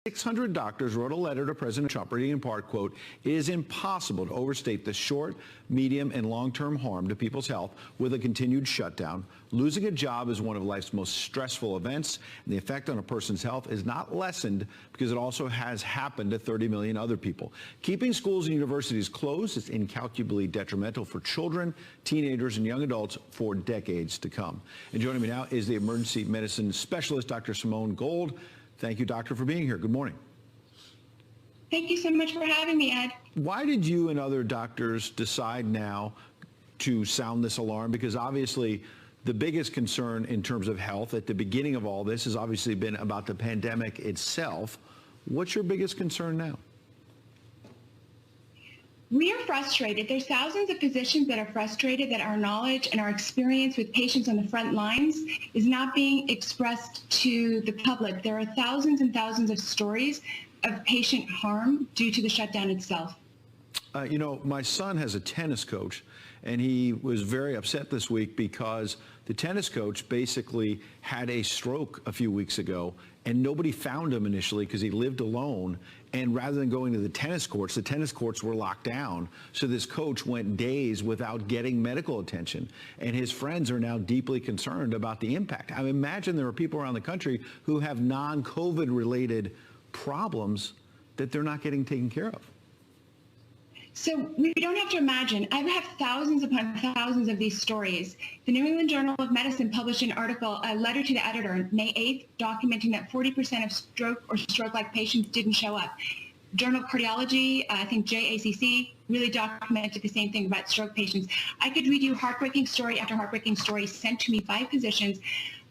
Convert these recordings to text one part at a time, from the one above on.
600 doctors wrote a letter to President Trump reading in part, quote, "It is impossible to overstate the short, medium, and long-term harm to people's health with a continued shutdown. Losing a job is one of life's most stressful events, and the effect on a person's health is not lessened because it also has happened to 30 million other people. Keeping schools and universities closed is incalculably detrimental for children, teenagers, and young adults for decades to come." And joining me now is the emergency medicine specialist, Dr. Simone Gold. Thank you, doctor, for being here. Good morning. Thank you so much for having me, Ed. Why did you and other doctors decide now to sound this alarm? Because obviously the biggest concern in terms of health at the beginning of all this has obviously been about the pandemic itself. What's your biggest concern now? We are frustrated. There's thousands of physicians that are frustrated that our knowledge and our experience with patients on the front lines is not being expressed to the public. There are thousands and thousands of stories of patient harm due to the shutdown itself. You know, my son has a tennis coach, and he was very upset this week because the tennis coach basically had a stroke a few weeks ago, and nobody found him initially because he lived alone. And rather than going to the tennis courts were locked down. So this coach went days without getting medical attention. And his friends are now deeply concerned about the impact. I imagine there are people around the country who have non-COVID related problems that they're not getting taken care of. So we don't have to imagine. I have thousands upon thousands of these stories. The New England Journal of Medicine published an article, a letter to the editor, May 8th, documenting that 40% of stroke or stroke-like patients didn't show up. Journal of Cardiology, I think JACC, really documented the same thing about stroke patients. I could read you heartbreaking story after heartbreaking story sent to me by physicians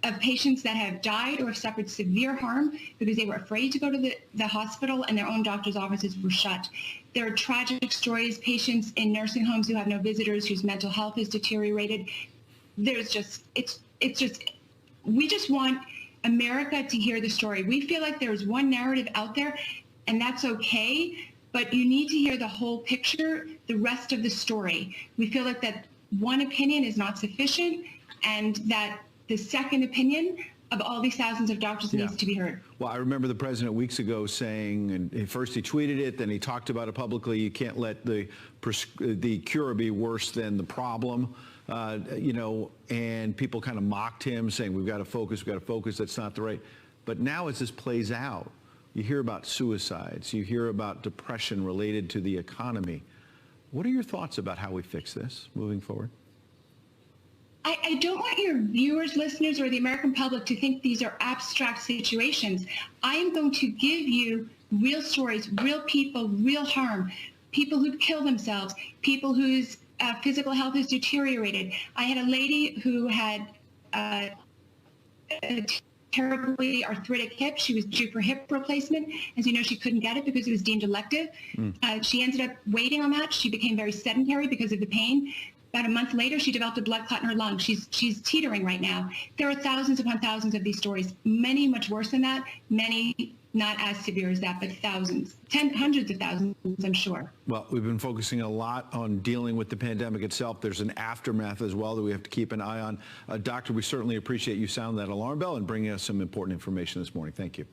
of patients that have died or have suffered severe harm because they were afraid to go to the hospital and their own doctor's offices were shut. There are tragic stories, patients in nursing homes who have no visitors, whose mental health is deteriorated. There's just, we just want America to hear the story. We feel like there's one narrative out there, and that's okay, but you need to hear the whole picture, the rest of the story. We feel like that one opinion is not sufficient, and that the second opinion of all these thousands of doctors needs to be heard. Well, I remember the president weeks ago saying, and first he tweeted it, then he talked about it publicly, you can't let the cure be worse than the problem, you know, and people kind of mocked him saying, we've got to focus, that's not the right. But now as this plays out, you hear about suicides, you hear about depression related to the economy. What are your thoughts about how we fix this moving forward? I don't want your viewers, listeners, or the American public to think these are abstract situations. I am going to give you real stories, real people, real harm, people who kill themselves, people whose physical health is deteriorated. I had a lady who had a terribly arthritic hip. She was due for hip replacement. As you know, she couldn't get it because it was deemed elective. She ended up waiting on that. She became very sedentary because of the pain. About a month later, she developed a blood clot in her lung. She's teetering right now. There are thousands upon thousands of these stories, many much worse than that, many not as severe as that, but thousands, hundreds of thousands, I'm sure. Well, we've been focusing a lot on dealing with the pandemic itself. There's an aftermath as well that we have to keep an eye on. Doctor, we certainly appreciate you sounding that alarm bell and bringing us some important information this morning. Thank you.